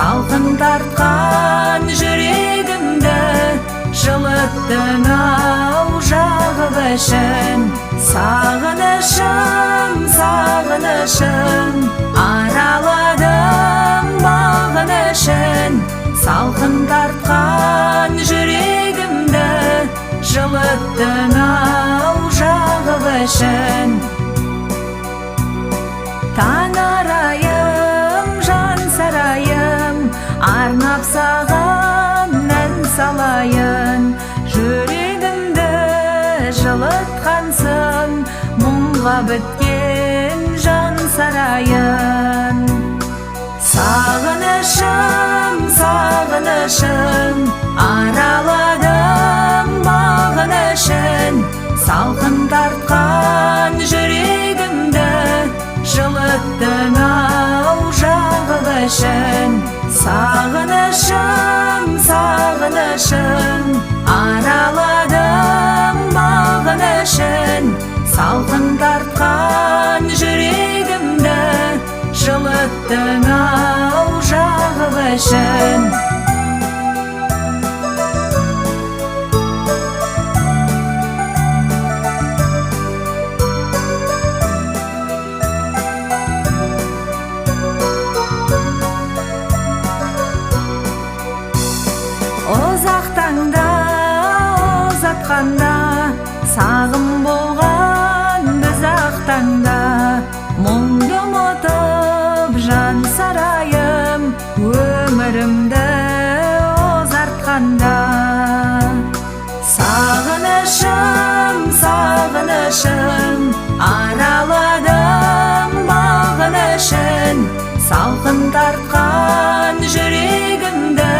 салқын тартқан жүрегімді жылыттың ау жағып ішін. Сағынышым, сағынышым, араладым бағынышын. Салқын тартқан жүрегімді жылыттың ау жағып ішін. Таң арайым, жан сарайым, арнап саған ән салайын. Жүрегімді жылытқансың, мұңға біткен жан сарайын. Сағынышым, сағынышым, араладым бағынышын. Салқын тартқан жүрегімді жылыттың ау жағып ішін. Сағынышым, сағынышым, араладым бағынышын. Салқын тартқан жүрегімді жылыттың ау жағып ішін. Ұзақтаңда, ұзатқанда, сағым болған біз ақтаңда. Мұңды ұмытып жан сарайым, өмірімді ұзартқанда. Сағынышым, сағынышым, араладым бағынышын. Салқын тартқан жүрегімді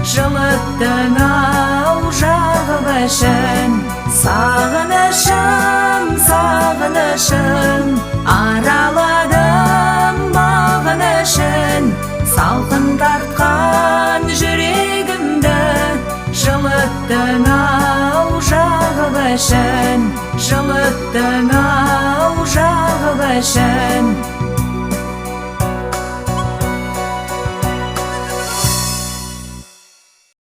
жылыттың ау жағып ішін. Сағынышым, сағынышым, араладым бағынышын. Салқын тартқан жүрегімді жылыттың ау жағып ішін. Жылыттың ау жағып ішін.